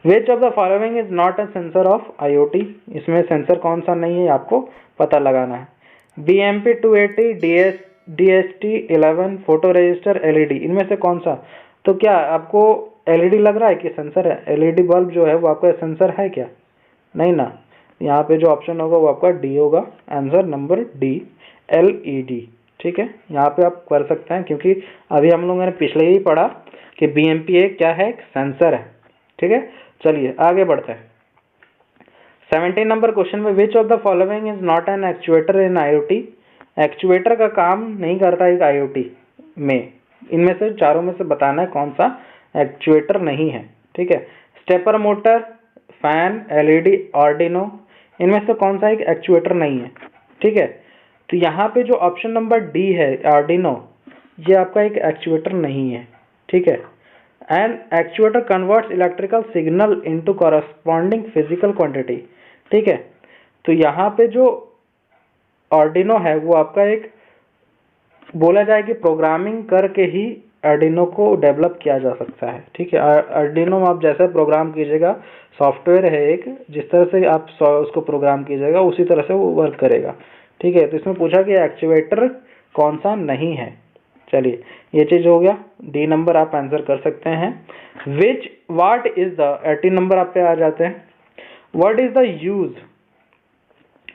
Which of the following is not a sensor of IoT, इसमें sensor कौन सा नहीं है आपको पता लगाना है। BMP280, DST11, photo register, LED, इनमें से कौन सा? तो क्या आपको LED लग रहा है कि सेंसर है? LED बल्ब जो है वो आपका सेंसर है क्या? नहीं ना। यहाँ पे जो ऑप्शन होगा वो आपका डी होगा, आंसर नंबर डी, LED। ठीक है, यहाँ पे आप कर सकते हैं क्योंकि अभी हम लोगों ने पिछले ही पढ़ा कि BMP एक क्या है, एक सेंसर है। ठीक है, चलिए आगे बढ़ते हैं। 17 नंबर क्वेश्चन में विच of the following is not an actuator in IoT, actuator का काम नहीं करता एक IoT में, इनमें से चारों में से बताना है कौन सा एक्चुएटर नहीं है। ठीक है, stepper motor, fan, LED, Arduino, इनमें से कौन सा एक एक्चुएटर नहीं है। ठीक है, तो यहाँ पे जो ऑप्शन नंबर डी है आर्डिनो, ये आपका एक एक्चुएटर नहीं है। ठीक है, and actuator converts electrical signal into corresponding physical quantity. ठीक है, तो यहाँ पे जो आर्डिनो है वो आपका एक बोला जाए कि प्रोग्रामिंग करके ही आर्डिनो को डेवलप किया जा सकता है। ठीक है, आर्डिनो आप जैसे प्रोग्राम कीजिएगा, सॉफ्टवेयर है एक, जिस तरह से आप उसको प्रोग्राम कीजिएगा उसी तरह से वो वर्क करेगा। ठीक है, तो इसमें पूछा कि एक्चुएटर कौन सा नहीं है। चलिए ये चीज हो गया, डी नंबर आप आंसर कर सकते हैं। Which what is the 18 number आप पे आ जाते हैं। What is the use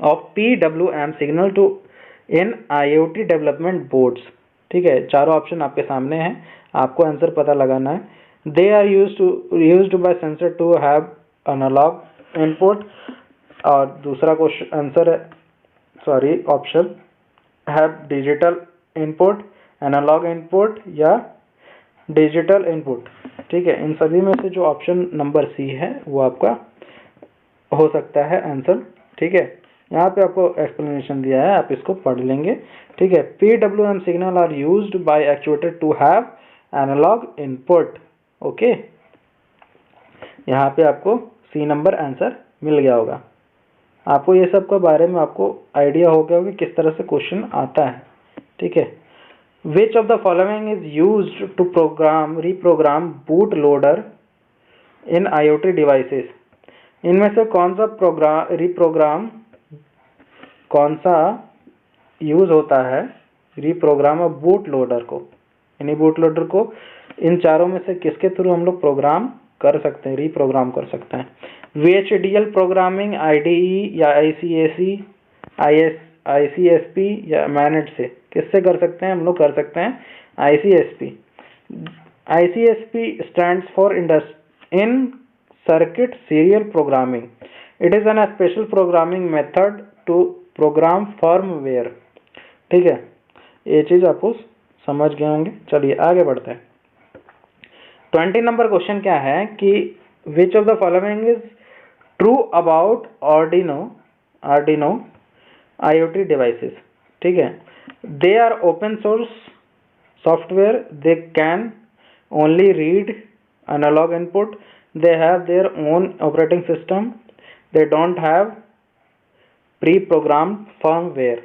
of PWM signal to in IoT development boards. ठीक है, चारों ऑप्शन आपके सामने हैं, आपको आंसर पता लगाना है। They are used by sensor to have analog input, और दूसरा क्वेश्चन आंसर है sorry option have digital input, analog input या डिजिटल इनपुट। ठीक है, इन सभी में से जो ऑप्शन नंबर सी है वो आपका हो सकता है आंसर। ठीक है, यहाँ पे आपको एक्सप्लेनेशन दिया है, आप इसको पढ़ लेंगे। ठीक है, PWM signal are used by actuator to have analog input. Okay, यहाँ पे आपको सी नंबर आंसर मिल गया होगा। आपको ये सब के बारे में आपको आइडिया हो गया होगा कि किस तरह से क्वेश्चन आता है। ठीक है, which of the following is used to reprogram boot loader in IoT devices, इनमें से कौन सा रिप्रोग्राम कौन सा यूज होता है रिप्रोग्राम बूट लोडर को, यानी बूट लोडर को इन चारों में से किसके थ्रू हम लोग प्रोग्राम कर सकते हैं, रिप्रोग्राम कर सकते हैं। VHDL प्रोग्रामिंग, IDE या ICSP या मैनेट से, किससे कर सकते हैं हम लोग? कर सकते हैं ICSP। ICSP stands for in circuit serial programming, it is an special programming method to program firmware. ठीक है, ये चीज आपको समझ गए होंगे। चलिए आगे बढ़ते हैं। 20 नंबर क्वेश्चन क्या है कि which of the following is true about Arduino IoT devices. ठीक है, they are open source software, they can only read analog input, they have their own operating system, they don't have pre-programmed firmware।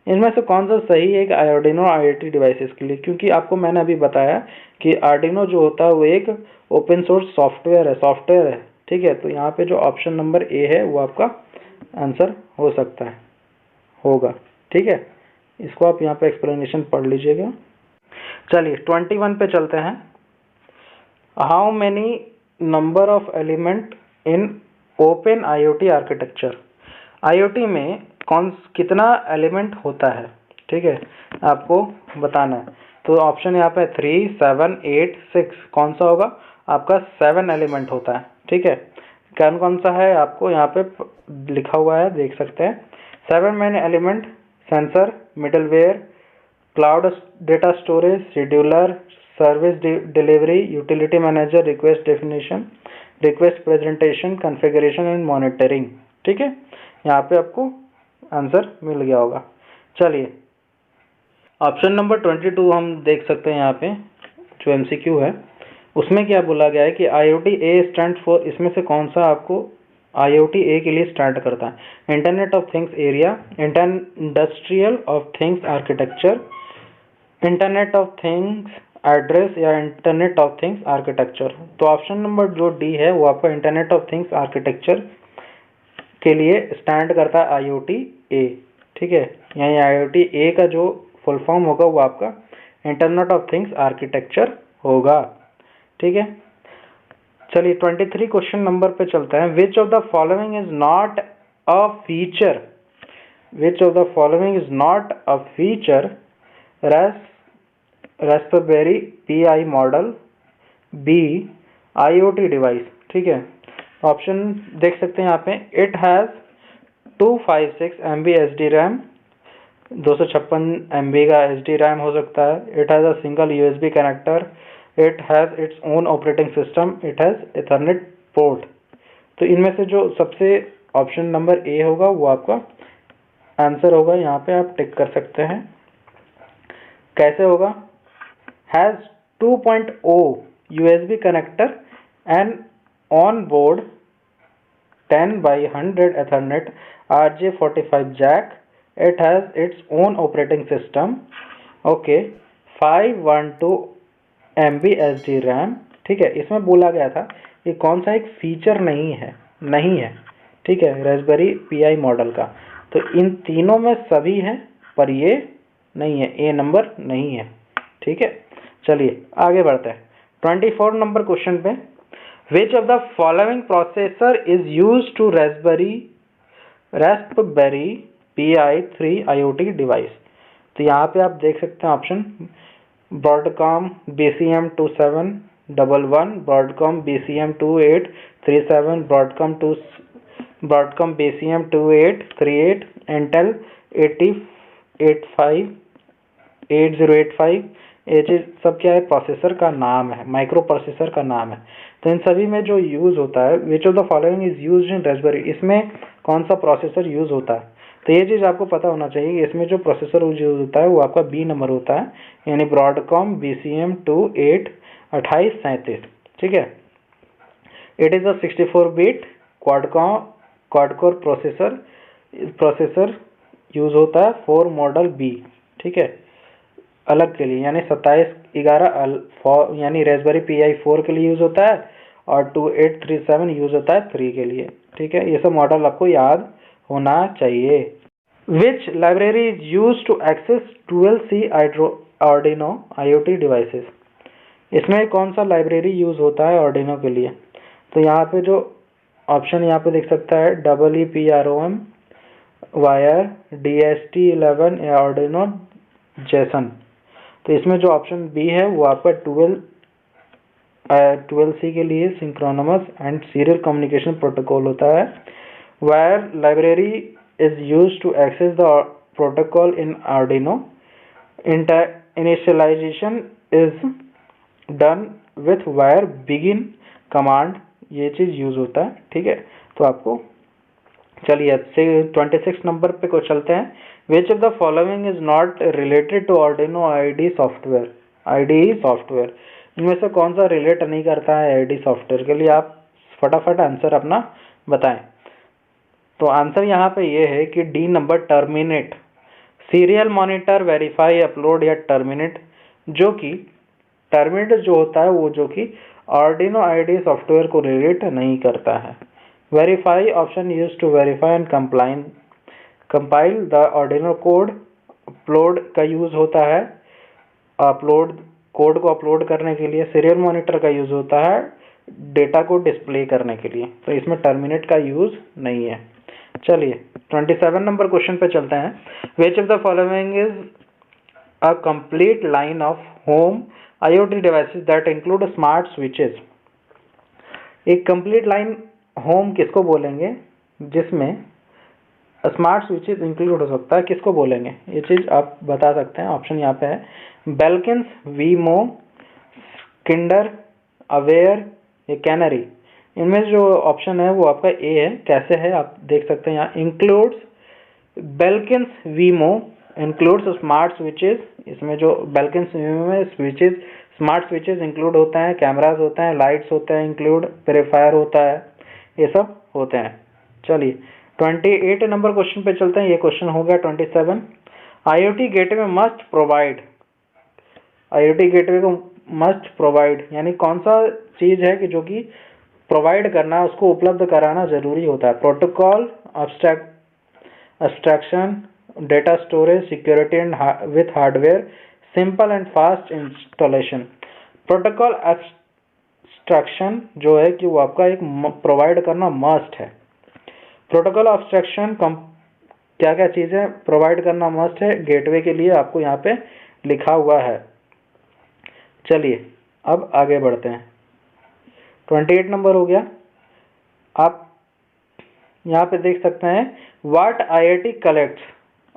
इनमें से कौन सा सही है एक Arduino IoT devices के लिए? क्योंकि आपको मैंने अभी बताया कि आर्डिनो जो होता है वो एक ओपन सोर्स सॉफ्टवेयर है। ठीक है, तो यहाँ पे जो ऑप्शन नंबर ए है वो आपका आंसर हो सकता है, होगा। ठीक है, इसको आप यहाँ पे एक्सप्लेनेशन पढ़ लीजिएगा। चलिए 21 पे चलते हैं। How many number of element in open IoT architecture, IoT में कितना एलिमेंट होता है? ठीक है, आपको बताना है। तो ऑप्शन यहाँ पे 3, 7, 8, 6, कौन सा होगा आपका? 7 एलिमेंट होता है। ठीक है, कौन सा है आपको यहाँ पे लिखा हुआ है, देख सकते हैं। 7 main element: sensor, middleware, cloud data storage, scheduler, service delivery, utility manager, request definition, request presentation, configuration and monitoring. ठीक है, यहाँ पे आपको आंसर मिल गया होगा। चलिए ऑप्शन नंबर 22 हम देख सकते हैं, यहाँ पे जो MCQ है उसमें क्या बोला गया है कि IoT A स्टैंड फॉर, इसमें से कौन सा आपको IoT A के लिए स्टैंड करता है? Internet of things area, industrial of things architecture, internet of things address या इंटरनेट ऑफ थिंग्स आर्किटेक्चर। तो ऑप्शन नंबर जो डी है वो आपका इंटरनेट ऑफ थिंग्स आर्किटेक्चर के लिए स्टैंड करता है IoT ए। ठीक है, यानी IoT ए का जो फुल फॉर्म होगा वो आपका इंटरनेट ऑफ थिंग्स आर्किटेक्चर होगा। ठीक है, चलिए 23 क्वेश्चन नंबर पे चलते हैं। Which of the following is not a feature, which of the following is not a feature Raspberry PI model B IoT device. ठीक है, ऑप्शन देख सकते हैं यहाँ पे। It has 256 MB SD RAM, 256 MB का SD रैम हो सकता है। It has a single USB connector, it has its own operating system, it has Ethernet port. तो इनमें से जो सबसे ऑप्शन नंबर ए होगा वो आपका आंसर होगा। यहाँ पे आप टिक कर सकते हैं। कैसे होगा? Has 2.0 USB connector and on board 10x100 Ethernet RJ45 jack. It has its own operating system. Okay, 512 MB SD RAM। ठीक है, इसमें बोला गया था ये कौन सा एक फीचर नहीं है। ठीक है, रास्पबेरी PI मॉडल का। तो इन तीनों में सभी है पर ये नहीं है, ए नंबर नहीं है। ठीक है, चलिए आगे बढ़ते हैं 24 नंबर क्वेश्चन पे। Which of the following processor is used to Raspberry Pi 3 IoT device? तो यहाँ पे आप देख सकते हैं option Broadcom BCM 2711, Broadcom BCM 2837, Broadcom BCM 2838, Intel 8085 ये चीज़ सब क्या है? प्रोसेसर का नाम है, माइक्रो प्रोसेसर का नाम है। तो इन सभी में जो यूज़ होता है, which of the following is used in Raspberry, इसमें कौन सा प्रोसेसर यूज़ होता है? तो ये चीज़ आपको पता होना चाहिए। इसमें जो प्रोसेसर यूज होता है वो आपका बी नंबर होता है, यानी ब्रॉडकॉम BCM 2837। ठीक है, it is a 64-bit quad core processor use होता है 4 मॉडल बी। ठीक है, अलग के लिए, यानी 2711 यानी रास्पबेरी PI 4 के लिए यूज़ होता है और 2837 यूज़ होता है 3 के लिए। ठीक है, ये सब मॉडल आपको याद होना चाहिए। Which library is use to access 12C Arduino IoT devices? इसमें कौन सा लाइब्रेरी यूज़ होता है आर्डिनो के लिए? तो यहाँ पे जो ऑप्शन यहाँ पे देख सकता है EEPROM वायर DST11 या आर्डिनो जेसन। तो इसमें जो ऑप्शन बी है वो आपका 12C के लिए synchronous and serial communication protocol होता है। Wire library is use to access the protocol in Arduino. Initialization is done with wire begin command, ये चीज़ यूज होता है। ठीक है, तो आपको चलिए 26 नंबर पे को चलते हैं। Which of the following is not related to Arduino IDE software? इनमें से कौन सा रिलेट नहीं करता है IDE सॉफ्टवेयर के लिए? आप फटाफट आंसर अपना बताएं। तो आंसर यहाँ पे ये है कि D number terminate, serial monitor, verify, upload या टर्मिनेट। जो कि टर्मिनेट जो होता है वो जो कि आर्डिनो IDE सॉफ्टवेयर को रिलेट नहीं करता है। Verify option use to verify and compile the Arduino code. Upload का यूज होता है अपलोड कोड को अपलोड करने के लिए। सीरियल मॉनिटर का यूज होता है डेटा को डिस्प्ले करने के लिए। तो इसमें टर्मिनेट का यूज नहीं है। चलिए 27 नंबर क्वेश्चन पे चलते हैं। Which of the following is a complete line of home IoT devices that include smart switches? एक कंप्लीट लाइन होम किसको बोलेंगे जिसमें स्मार्ट स्विचेस इंक्लूड हो सकता है? किसको बोलेंगे? ये चीज़ आप बता सकते हैं। ऑप्शन यहाँ पे है बेल्किंस, वीमो, किंडर, अवेयर या कैनरी। इनमें जो ऑप्शन है वो आपका ए है। कैसे है आप देख सकते हैं यहाँ। इंक्लूड्स बेल्किंस वीमो इंक्लूड्स स्मार्ट स्विचेस। इसमें जो बेल्किंस वीमो में स्विचेस, स्मार्ट स्विचेस इंक्लूड होते हैं, कैमरास होते हैं, लाइट्स होते हैं इंक्लूड, प्योरीफायर होता है, ये सब होते हैं। चलिए 28 नंबर क्वेश्चन पे चलते हैं। ये क्वेश्चन हो गया 27। IoT gateway must provide, IoT gateway को मस्ट प्रोवाइड, यानी कौन सा चीज़ है कि जो कि प्रोवाइड करना, उसको उपलब्ध कराना जरूरी होता है। Protocol, abstraction, data storage, security and with hardware, simple and fast installation। Protocol abstraction जो है कि वो आपका एक प्रोवाइड करना मस्ट है। प्रोटोकॉल abstraction क्या क्या चीज़ें प्रोवाइड करना मस्ट है गेटवे के लिए, आपको यहाँ पे लिखा हुआ है। चलिए अब आगे बढ़ते हैं। 28 नंबर हो गया। आप यहाँ पे देख सकते हैं what IoT collects.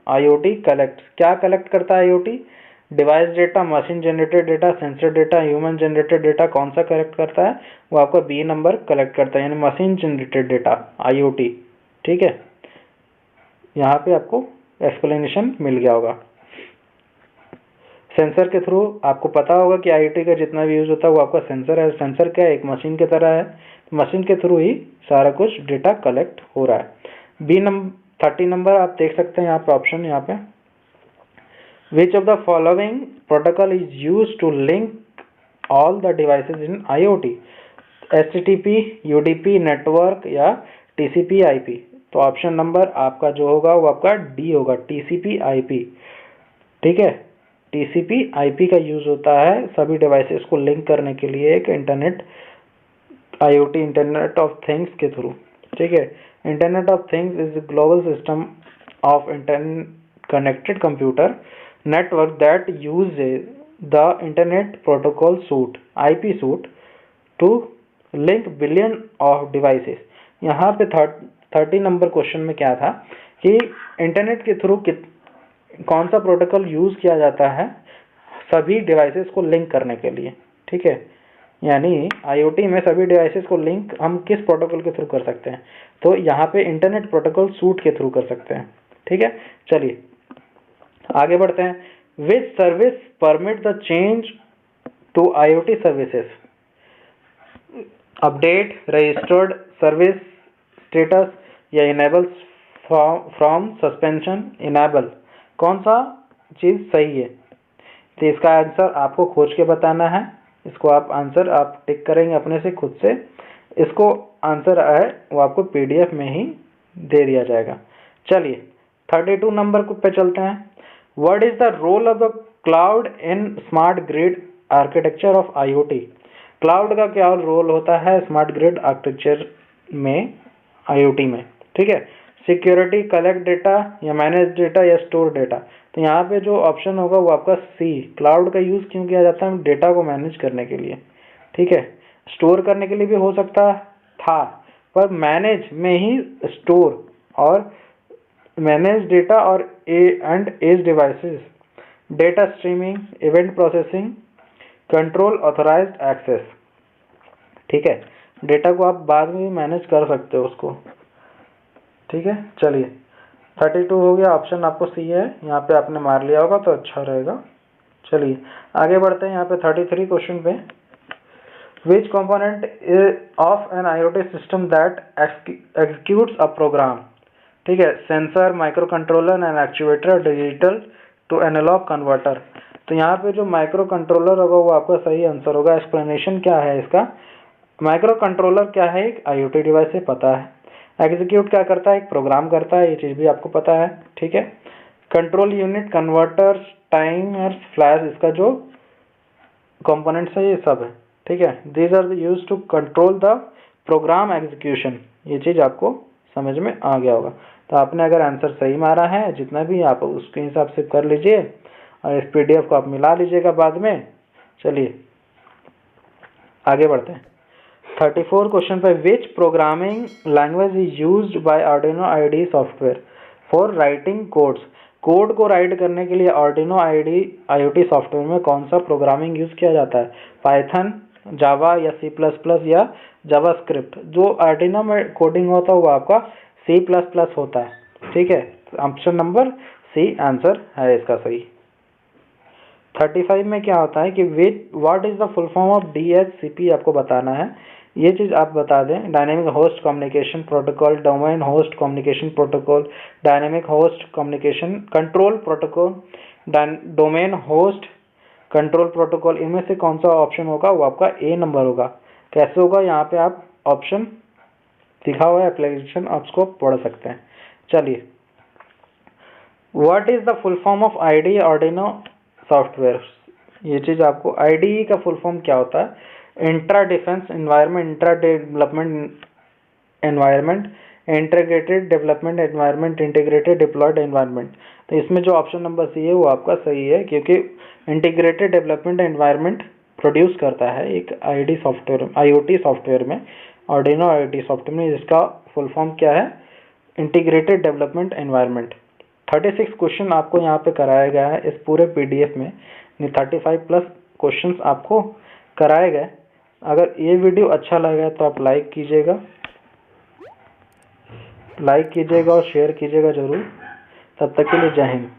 IoT collect क्या कलेक्ट करता है IoT? Device data, machine generated data, sensor data, human generated data. कौन सा कलेक्ट करता है? वो आपका बी नंबर कलेक्ट करता है, यानी मशीन जनरेटेड डेटा IoT। ठीक है, यहाँ पे आपको एक्सप्लेनेशन मिल गया होगा। सेंसर के थ्रू आपको पता होगा कि IoT का जितना भी यूज होता है वो आपका सेंसर है। सेंसर क्या है? एक मशीन की तरह है, मशीन के थ्रू ही सारा कुछ डेटा कलेक्ट हो रहा है। बी नंबर 30 नंबर आप देख सकते हैं यहाँ पे ऑप्शन, यहाँ पे which of the following protocol is use to link all the devices in IoT? HTTP, UDP, network या TCP IP? तो ऑप्शन नंबर आपका जो होगा वो आपका डी होगा, TCP IP। ठीक है, TCP IP का यूज होता है सभी डिवाइसेस को लिंक करने के लिए एक internet IoT internet of things के थ्रू। ठीक है, internet of things is a global system of connected computer network that uses the internet protocol suite IP suite to link billion of devices. यहाँ पे 30 number question में क्या था कि internet के थ्रू कौन सा प्रोटोकॉल यूज किया जाता है सभी डिवाइसेस को लिंक करने के लिए। ठीक है, यानी IoT में सभी डिवाइसेस को लिंक हम किस प्रोटोकॉल के थ्रू कर सकते हैं? तो यहाँ पे इंटरनेट प्रोटोकॉल सूट के थ्रू कर सकते हैं। ठीक है, चलिए आगे बढ़ते हैं। Which service permit the change to IoT services? Update, registered service status या इनेबल्स फ्रॉम सस्पेंशन? इनेबल। कौन सा चीज सही है? तो इसका आंसर आपको खोज के बताना है। इसको आप आंसर आप टिक करेंगे अपने से खुद से। इसको आंसर है वो आपको PDF में ही दे दिया जाएगा। चलिए 32 नंबर पे चलते हैं। What is the role of the cloud in smart grid architecture of IoT? Cloud का क्या रोल होता है स्मार्ट ग्रिड आर्किटेक्चर में IoT में? ठीक है, सिक्योरिटी, कलेक्ट डेटा या मैनेज डेटा या स्टोर डेटा? तो यहाँ पे जो ऑप्शन होगा वो आपका सी। क्लाउड का यूज क्यों किया जाता है? डेटा को मैनेज करने के लिए। ठीक है, स्टोर करने के लिए भी हो सकता था, पर मैनेज में ही स्टोर और मैनेज डेटा और and edge devices, data streaming, event processing, control authorized access. ठीक है, डेटा को आप बाद में भी मैनेज कर सकते हो उसको। ठीक है, चलिए 32 हो गया, ऑप्शन आपको सी है। यहाँ पे आपने मार लिया होगा तो अच्छा रहेगा। चलिए आगे बढ़ते हैं यहाँ पे 33 क्वेश्चन पे। Which component of an IoT system that executes a program? ठीक है, sensor, micro controller and actuator, digital to analog converter. तो यहाँ पे जो माइक्रो कंट्रोलर होगा वो आपका सही आंसर होगा। एक्सप्लेनेशन क्या है इसका? माइक्रो कंट्रोलर क्या है? एक IoT डिवाइस है, पता है। एग्जीक्यूट क्या करता है? एक प्रोग्राम करता है, ये चीज़ भी आपको पता है। ठीक है, control unit, converters, timers, flash, इसका जो कंपोनेंट्स है ये सब है। ठीक है, these are used to control the program execution. ये चीज़ आपको समझ में आ गया होगा। तो आपने अगर आंसर सही मारा है जितना भी, आप उसके हिसाब से कर लीजिए और इस PDF को आप मिला लीजिएगा बाद में। चलिए आगे बढ़ते हैं 34 क्वेश्चन पे। विच programming language is used by Arduino IDE software for writing codes? Code को राइट करने के लिए Arduino IDE IoT सॉफ्टवेयर में कौन सा प्रोग्रामिंग यूज किया जाता है? पाइथन, जावा या C++ या जावास्क्रिप्ट? जो Arduino में कोडिंग होता है वो आपका C++ होता है। ठीक है, ऑप्शन नंबर सी आंसर है इसका सही। 35 में क्या होता है कि what is the full form of DHCP आपको बताना है। ये चीज़ आप बता दें। Dynamic host communication protocol, domain host communication protocol, dynamic host communication control protocol, domain host control protocol, इनमें से कौन सा ऑप्शन होगा? वो आपका ए नंबर होगा। कैसे होगा? यहाँ पे आप ऑप्शन दिखा हुआ है एप्लीकेशन, आप उसको पढ़ सकते हैं। चलिए, what is the full form of ID Arduino software? ये चीज आपको, आईडी का फुल फॉर्म क्या होता है? Intra defence environment, intra development environment, integrated development environment, integrated deployed environment. तो इसमें जो ऑप्शन नंबर सी है वो आपका सही है, क्योंकि इंटीग्रेटेड डेवलपमेंट एनवायरनमेंट प्रोड्यूस करता है एक आईडी सॉफ्टवेयर, आईओटी सॉफ्टवेयर में, आर्डिनो आईओटी सॉफ्टवेयर में, जिसका फुल फॉर्म क्या है? Integrated development environment. 36 क्वेश्चन आपको यहाँ पे कराया गया है इस पूरे पीडीएफ में, 35 प्लस क्वेश्चंस आपको कराए गए। अगर ये वीडियो अच्छा लगा तो आप लाइक कीजिएगा और शेयर कीजिएगा जरूर। तब तक के लिए जय हिंद।